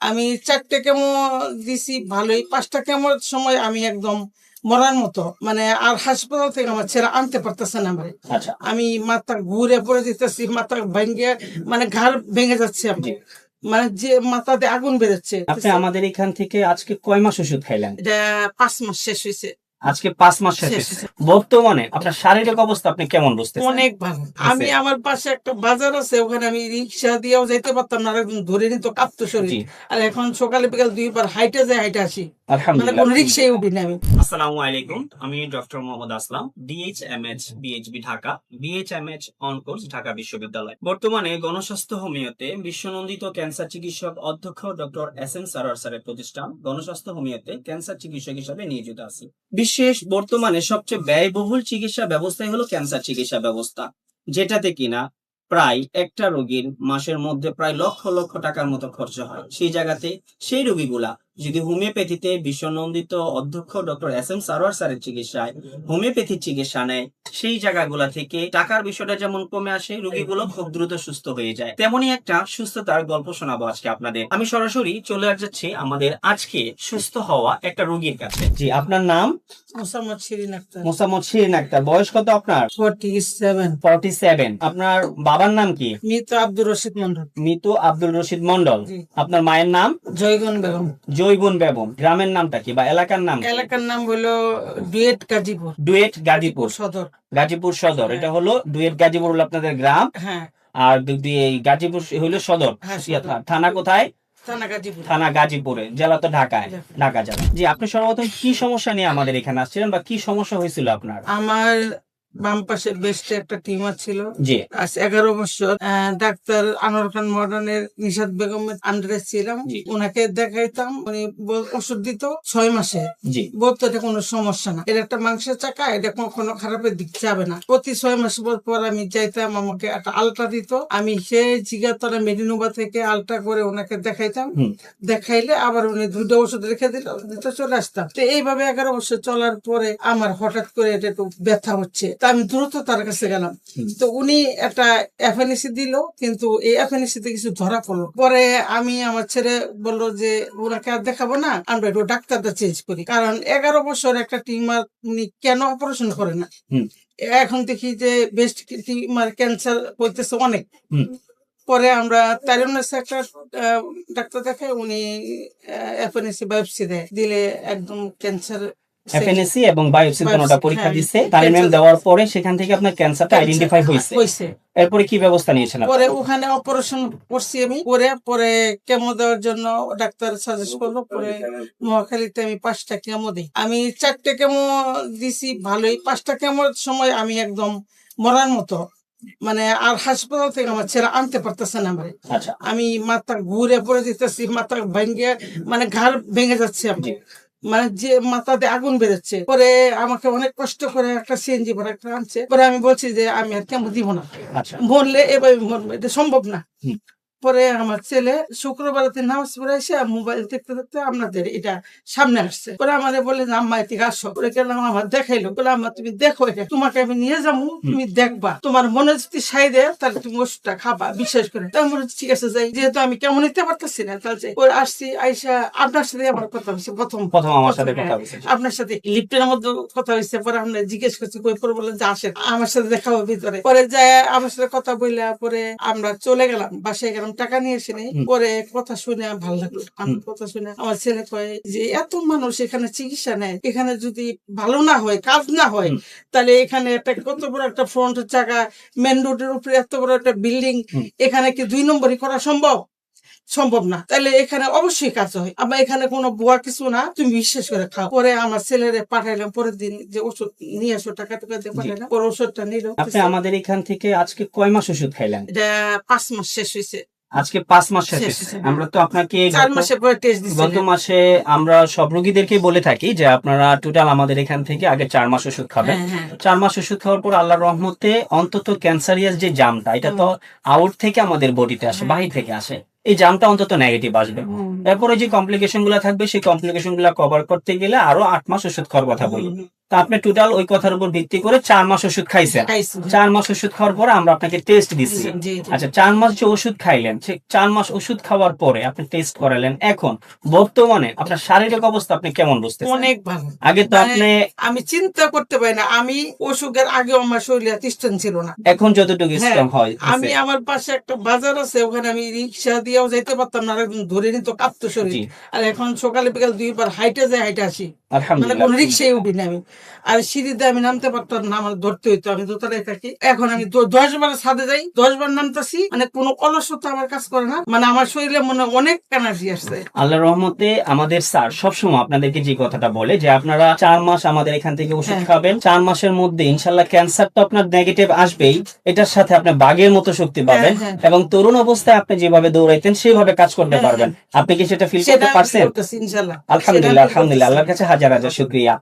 আমি 4টে কেমো দিছি ভালোই, 5টা কেমোর সময় আমি একদম মরার মতো, মানে আর হাসপাতাল থেকে আমার ছেলে আনতে পারতেছে না আমারে। আচ্ছা, আমি মাথা ঘুরে পড়ে যেতেছি, মাথা ভেঙে মানে ঘাড় ভেঙে যাচ্ছে আমার, জি। মানে যে মাথাতে আগুন বেরোচ্ছে। আপনি আমাদের এখান থেকে আজকে কয় মাস ওষুধ খাইলেন? এটা 5 মাস শেষ হয়েছে। আজকে 5 মাস শেষ শেষ হয়েছে। হয়েছে। বর্তমানে আপনার শারীরিক অবস্থা আপনি কেমন বুঝতেছেন? অনেক ভালো। আমি আমার পাশে একটা বাজার আছে, ওখানে আমি রিক্সা দিয়েও যাইতে পারতাম না, আর একদম ধরে নিত কাঁপতো শরীর। জি। আর এখন সকালে বিকাল 2বার হাইটে যাই, হাইটে আসি, মানে আলহামদুলিল্লাহ। কোন রিক্সায় উঠি না আমি। আসসালামু আলাইকুম, আমি doctor Mohammad Aslam, DHMH BHB Dhaka, BHMH on course Dhaka বিশ্ববিদ্যালয়। বর্তমানে গণস্বাস্থ্য হোমিওতে বিশ্বনন্দিত ক্যান্সার চিকিৎসক অধ্যক্ষ ডক্টর এস এম সারোয়ার স্যারের প্রতিষ্ঠান গণস্বাস্থ্য হোমিওতে ক্যান্সার চিকিৎসক হিসেবে নিয়োজিত আছি। বিশেষ বর্তমানে সবচেয়ে ব্যয়বহুল চিকিৎসা ব্যবস্থাই হলো ক্যান্সার চিকিৎসা ব্যবস্থা, যেটাতে কিনা প্রায় একটা রোগীর মাসের মধ্যে প্রায় লক্ষ লক্ষ টাকার মতো খরচ হয়। সেই জায়গাতে সেই রোগীগুলা যদি হোমিওপ্যাথিতে বিশ্বনন্দিত অধ্যক্ষ ডক্টর এস এম সারোয়ার স্যারের চিকিৎসায় হোমিওপ্যাথি চিকিৎসা নেয়, সেই জায়গাগুলা থেকে টাকার বিষয়টা যেমন কমে আসে, রোগীগুলো খুব দ্রুত সুস্থ হয়ে যায়। তেমনি একটা সুস্থতার গল্প শোনাবো আজকে আপনাদের। আমি সরাসরি চলে যাচ্ছি আমাদের আজকে সুস্থ হওয়া একটা রোগীর কাছে। জি, আপনার নাম? মোসাম্মদ শিরিন আক্তার। মোসাম্মদ শিরিন আক্তার। বয়স কত আপনার? 47। 47। আপনার বাবার নাম কি? মৃত আব্দুর রশিদ মন্ডল। মৃত আব্দুল রশিদ মন্ডল। জি। আপনার মায়ের নাম? জয়গণ বেগম। জয়গুন বেগম। গ্রামের নামটা কি বা এলাকার নাম? এলাকার নাম হলো ডুয়েট গাজীপুর। ডুয়েট গাজীপুর সদর। গাজীপুর সদর। এটা হলো ডুয়েট গাজীপুর হলো আপনাদের গ্রাম, হ্যাঁ আর যদি এই গাজীপুর হলো সদর। হ্যাঁ, সদর। থানা কোথায়? থানা গাজীপুর। থানা গাজীপুরে, জেলা তো ঢাকায়, ঢাকা জেলা। জি, আপনি সর্বপ্রথম কি সমস্যা নিয়ে আমাদের এখানে আসছিলেন বা কি সমস্যা হয়েছিল আপনার? আমার বাম পাশে বেস্টে একটা টিউমার ছিল। জি। আজ 11 বছর ডাক্তার আনোয়ার খান মডার্নের নিশাদ বেগমের আন্ডারে ছিলাম। জি। ওনাকে দেখাইতাম, উনি ওষুধ দিত 6 মাসে। জি। বলতো এটা কোনো সমস্যা না, এটা একটা মাংসের চাকা, এটা কখনো খারাপের দিক যাবে না। প্রতি 6 মাস পর আমি যাইতাম, আমাকে একটা আলট্রা দিত। আমি সেই জিগাতলা মেডিনোভা থেকে আলট্রা করে ওনাকে দেখাইতাম। দেখাইলে আবার উনি 2টা ওষুধ রেখে দিতে চলে আসতাম। তো এইভাবে 11 বছর চলার পরে আমার হঠাৎ করে এটা একটু ব্যথা হচ্ছে, তা আমি দ্রুত তার কাছে গেলাম। তো উনি একটা এফএনসি দিল, কিন্তু এই এফএনসি তে কিছু ধরা পড়লো। পরে আমি আমার ছেলে বললো যে ওনাকে আর দেখাবো না, আমরা একটু ডাক্তারটা চেঞ্জ করি, কারণ 11 বছর একটা টিউমার উনি কেন অপারেশন করে না। এখন দেখি যে বেস্ট টিউমার ক্যান্সার হইতেছে অনেক। পরে আমরা তাইরুন্নেসা একটা ডাক্তার দেখাই, উনি এফএনসি বায়োপসি দেয়, দিলে একদম ক্যান্সার। এফএনএসি এবং বায়োপসি দুটোটা পরীক্ষা হ্যাঁ, দিচ্ছে, তালিম দেওয়ার পরে সেখান থেকে আপনার ক্যান্সারটা আইডেন্টিফাই হয়েছে। এরপরে কি ব্যবস্থা নিয়েছেন? পরে ওখানে অপারেশন করছি আমি, করে পরে কেমো দেওয়ার জন্য ডাক্তার সাজেস্ট করলো। পরে মহাখালীতে আমি 5টা কেমো দিই। আমি 4টে কেমো দিছি ভালোই, 5টা কেমোর সময় আমি একদম মরার মতো, মানে আর হাসপাতাল থেকে আমার ছেলে আনতে পারতেছে না আমারে। আচ্ছা। আমি মাথা ঘুরে পড়ে যেতেছি, মাথা ভেঙে মানে ঘাড় ভেঙে যাচ্ছে আমার, মানে যে মাথাতে আগুন বেরোচ্ছে। পরে আমাকে অনেক কষ্ট করে একটা সিএনজি ভরা একটা আনছে। পরে আমি বলছি যে আমি আর কেমন দিব না, মরলে এবার মরবো, এটা সম্ভব না। পরে আমার ছেলে শুক্রবারতে নামাজ পড়ে এসে মোবাইল দেখতে দেখতে আপনাদের এটা সামনে আসছে। পরে আমাদের বলে যে আম্মা এদিকে আসো। পরে গেলাম, আমার দেখাইলো, বলে আম্মা তুমি দেখো, এটা তোমাকে আমি নিয়ে যাবো, তুমি দেখবা, তোমার মনে যদি সাই দেয় তাহলে তুমি ওষুধটা খাবা, বিশ্বাস করে। তাই বলে ঠিক আছে যাই, যেহেতু আমি কেমন নিতে পারতেছি না, তাহলে পরে আসছি। আইসা আপনার সাথে আমার কথা হয়েছে, প্রথম আমার সাথে কথা হয়েছে, আপনার সাথে লিফটের মধ্যে কথা হয়েছে। পরে আমরা জিজ্ঞেস করছি কই, পরে বললেন যে আসেন আমার সাথে দেখাবো ভিতরে। পরে যায় আমার সাথে কথা বললা, পরে আমরা চলে গেলাম, বাসায় গেলাম, টাকা নিয়ে এসে নেই। পরে কথা শুনে ভালো লাগলো। আমার কথা শুনে আমার ছেলে কয় যে এত মানুষ এখানে চিকিৎসা নেয়, এখানে যদি ভালো না হয়, কাজ না হয়, তাহলে এখানে একটা কত বড় একটা ফ্রন্ট জায়গা, মেন রোডের উপরে এত বড় একটা বিল্ডিং, এখানে কি 2 নম্বরই করা সম্ভব না। তাহলে এখানে অবশ্যই কাজ হয়, আমার এখানে কোনো বুয়া কিছু না, তুমি বিশ্বাস করে খাও। পরে আমার ছেলেরে পাঠাইলাম, পরের দিন যে ওষুধ নিয়ে আসো, টাকা দিয়ে পাঠাইলাম। পরে ওষুধটা নিল। আপনি আমাদের এখান থেকে আজকে কয় মাস ওষুধ খাইলেন? এটা 5 মাস শেষ হয়েছে। আজকে 5 মাস শেষ হয়েছে। আমরা তো আপনাকে 4 মাসের পরে টেস্ট দিছি। গত মাসে আমরা সব রোগীদেরকে বলে থাকি যে আপনারা টোটাল আমাদের এখান থেকে আগে 4 মাস ওষুধ খাবেন। 4 মাস ওষুধ খাওয়ার পর আল্লাহর রহমতে অন্তত ক্যান্সারিয়াস যে জামটা, এটা তো আউট থেকে আমাদের বডিতে আসে, বাহির থেকে আসে, এই জামটা অন্তত নেগেটিভ আসবে। এরপরে যে কমপ্লিকেশন গুলা থাকবে, সেই কমপ্লিকেশন গুলা কভার করতে গেলে আরো 8 মাস ওষুধ খাওয়ার কথা বলি। তো আপনি টোটাল ওই কথার উপর ভিত্তি করে 4 মাস ওষুধ খাইছেন। খাইছি। 4 মাস ওষুধ খাওয়ার পরে আমরা আপনাকে টেস্ট দিচ্ছি। জি, জি, জি। আচ্ছা, 4 মাস যে ওষুধ খাইলেন, সে 4 মাস ওষুধ খাওয়ার পরে আপনি টেস্ট করালেন, এখন বর্তমানে আপনার শারীরিক অবস্থা আপনি কেমন বুঝতেছেন? অনেক ভালো। আগে তো মানে আপনি, আমি চিন্তা করতে পারি না, আমি অসুখের আগেও আমার শরীরে স্টেন ছিল না। এখন যতটুকু হ্যাঁ, স্ট্রং হয় আমি আমার পাশে একটা বাজার আছে, ওখানে আমি রিক্সা দিয়েও যাইতে পারতাম না, আর একদম ধরে নিত কাঁপতো শরীর। জি, আর এখন সকালে বিকাল 2 বার হাইটে যাই, হাইটে আসি। মানে আলহামদুলিল্লাহ। কোন রিক্সায় উঠি না আমি। আর সিঁড়িতে আমি নামতে পারতাম না, আমার ধরতে হইতো, আমি দোতলায় থাকি। এখন আমি 10 বার ছাদে যাই, 10 বার নামতাছি, মানে কোনো অলসতা আমার কাজ করে না, মানে আমার শরীরে মনে হয় অনেক এনার্জি আসছে। আল্লাহর রহমতে আমাদের স্যার সবসময় আপনাদেরকে যে কথাটা বলে যে আপনারা 4 মাস আমাদের এখান থেকে ওষুধ হ্যাঁ। খাবেন, 4 মাসের মধ্যে ইনশাল্লাহ ক্যান্সার তো আপনার নেগেটিভ আসবেই, এটার সাথে আপনি বাঘের মতো শক্তি পাবেন, হ্যাঁ। এবং তরুণ অবস্থায় আপনি যেভাবে দৌড়াইতেন সেভাবে কাজ করতে হ্যাঁ, পারবেন। আপনি কি সেটা ফিল সেটা করতে আমি পারছেন? করতেছি ইনশাল্লাহ। আলহামদুলিল্লাহ, সেটা আমি আলহামদুলিল্লাহ, আল্লাহর করতেছি। কাছে হাজার হাজার শুকরিয়া।